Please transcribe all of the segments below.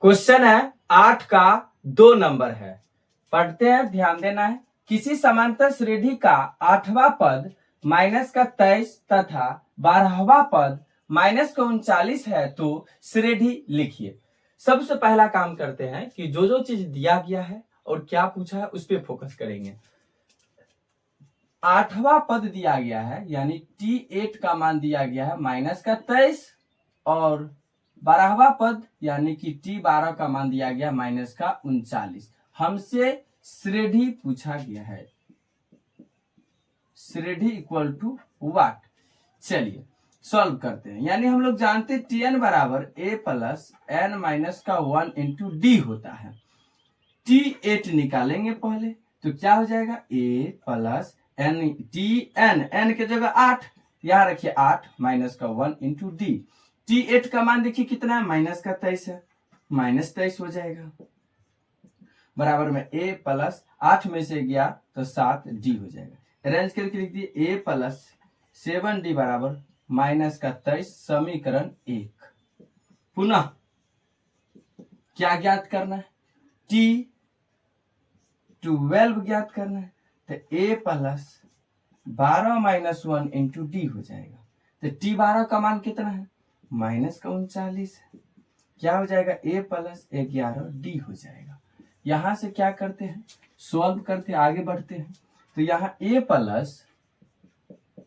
Question है 8 का 2 number है। पढ़ते हैं, ध्यान देना है। किसी समांतर श्रेणी का 8वां पद माइनस का 23 तथा 12वां पद माइनस का 39 है तो श्रेणी लिखिए। सबसे पहला काम करते हैं कि जो जो चीज दिया गया है और क्या पूछा है उस पर फोकस करेंगे। 8वां पद दिया गया है यानी T8 का मान दिया गया है माइनस का 23 और 12वां पद यानी कि T12 का मान दिया गया माइनस का 39। हमसे श्रेणी पूछा गया है। श्रेणी इक्वल टू व्हाट। चलिए सॉल्व करते हैं। यानी हम लोग जानते हैं Tn बराबर a प्लस n माइनस का 1 इंटू डी होता है। T8 निकालेंगे पहले तो क्या हो जाएगा a plus n Tn n के जगह 8, यहां रखिए 8 माइनस का 1 इंटू डी। T8 का मान देखिए कितना है माइनस का 23 है, माइनस 23 हो जाएगा बराबर में a प्लस 8 में से गया तो 7 डी हो जाएगा। अरेंज करके लिख दिए a प्लस 7d बराबर माइनस का 23 समीकरण 1। पुनः क्या ज्ञात करना है T12 ज्ञात करना है तो a plus 12 minus 1 into D हो जाएगा। तो T12 का मान कितना है माइनस का 39 है, क्या हो जाएगा a प्लस 11 डी हो जाएगा। यहां से क्या करते हैं सॉल्व करते हैं, आगे बढ़ते हैं। तो यहाँ a प्लस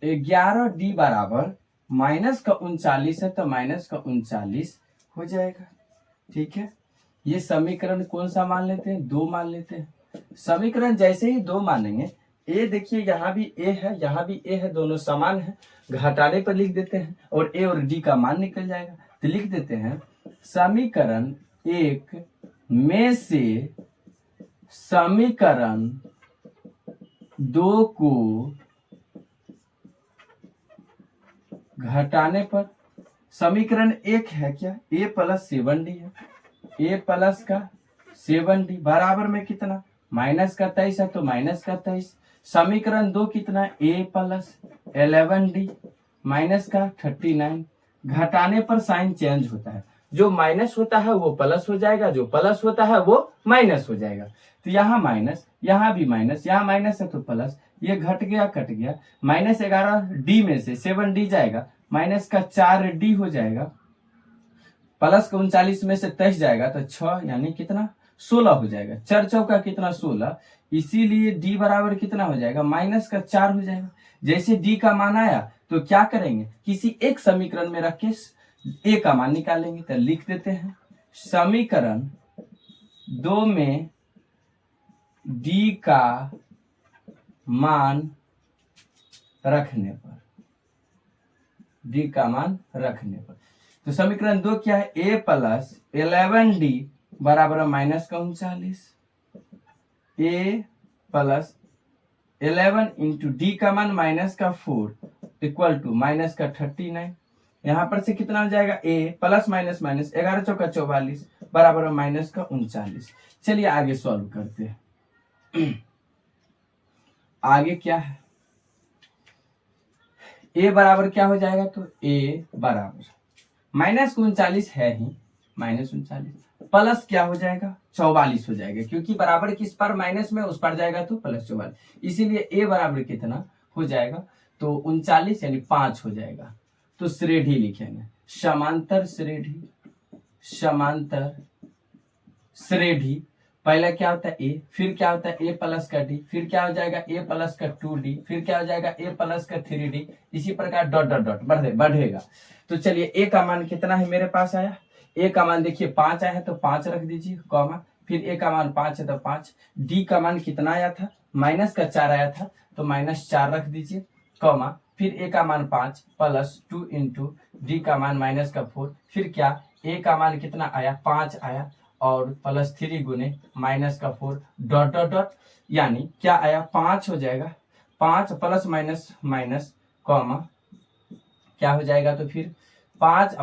11 डी बराबर माइनस का 39 है तो माइनस का 39 हो जाएगा। ठीक है, ये समीकरण कौन सा मान लेते हैं 2 मान लेते हैं। समीकरण जैसे ही 2 मानेंगे a देखिए यहाँ भी a है यहाँ भी a है, दोनों समान है, घटाने पर लिख देते हैं और a और d का मान निकल जाएगा। तो लिख देते हैं समीकरण 1 में से समीकरण 2 को घटाने पर समीकरण 1 है क्या a प्लस 7d है, a प्लस का 7d बराबर में कितना माइनस का 23 है तो माइनस का 23। समीकरण 2 कितना है a प्लस 11d माइनस का 39। घटाने पर साइन चेंज होता है, जो माइनस होता है वो प्लस हो जाएगा, जो प्लस होता है वो माइनस हो जाएगा। तो यहाँ माइनस यहाँ भी माइनस, यहाँ माइनस है तो प्लस, ये घट गया कट गया, माइनस 11d में से 7d जाएगा माइनस का 4d हो जाएगा, प्लस का 39 में से 23 जाएगा तो 6 यानी कितना 16 हो जाएगा। 4 चौका कितना 16, इसीलिए d बराबर कितना हो जाएगा माइनस का 4 हो जाएगा। जैसे d का मान आया तो क्या करेंगे किसी एक समीकरण में रख के a का मान निकालेंगे। तो लिख देते हैं समीकरण 2 में d का मान रखने पर, d का मान रखने पर तो समीकरण 2 क्या है a प्लस 11d बराबर माइनस का 39, a प्लस 11 इंटू डी का मान माइनस का 4 इक्वल टू माइनस का 39। यहां पर से कितना हो जाएगा a प्लस माइनस माइनस 11 चौका 44 बराबर माइनस का 39। चलिए आगे सॉल्व करते हैं। आगे क्या है a बराबर क्या हो जाएगा तो a बराबर माइनस 39 है ही, माइनस 39 प्लस क्या हो जाएगा 44 हो जाएगा, क्योंकि बराबर किस पर माइनस में उस पर जाएगा तो प्लस 44, इसीलिए a बराबर कितना हो जाएगा तो 39 यानी 5 हो जाएगा। तो श्रेणी लिखेंगे समांतर श्रेणी, समांतर श्रेणी पहला क्या होता है a, फिर क्या होता है a प्लस का d, फिर क्या हो जाएगा a प्लस का 2d, फिर क्या हो जाएगा a प्लस का 3d, इसी प्रकार डॉट डॉट डॉट बढ़ेगा। तो चलिए a का मान कितना है मेरे पास आया, a का मान देखिए 5 आया है तो 5 रख दीजिए कॉमा, फिर a का मान 5 है तो 5, d का मान कितना आया था माइनस का 4 आया था तो माइनस 4 रख दीजिए कॉमा, फिर a का मान 5 प्लस 2 इंटू d का मान माइनस का 4, फिर क्या a का मान कितना आया 5 आया और प्लस 3 गुने माइनस का 4 डॉट डॉट डॉट, यानी क्या आया 5 हो जाएगा, 5 प्लस माइनस माइनस कॉमा क्या हो जाएगा तो फिर 5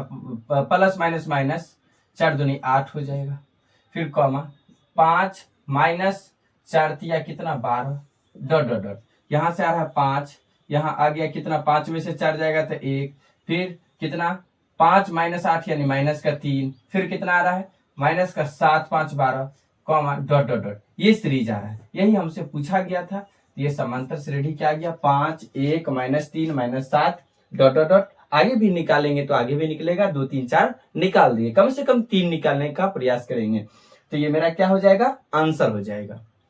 प्लस माइनस माइनस 4 दूनी 8 हो जाएगा, फिर कॉमा 5 माइनस 4 तिया कितना 12 डॉट डॉट डॉट, यहाँ से आ रहा है 5, यहाँ आ गया कितना 5 में से 4 जाएगा तो 1, फिर कितना 5 माइनस 8 यानी माइनस का 3, फिर कितना आ रहा है माइनस का 7 5 12 कॉमा डॉट डॉट डॉट, ये सीरीज आ रहा है, यही हमसे पूछा गया था। ये समांतर श्रेणी क्या आ गया, 5 1 -3 -7 डॉट डॉट डॉट। आगे भी निकालेंगे तो आगे भी निकलेगा, 2 3 4 निकाल दिए, कम से कम 3 निकालने का प्रयास करेंगे, तो ये मेरा क्या हो जाएगा, आंसर हो जाएगा।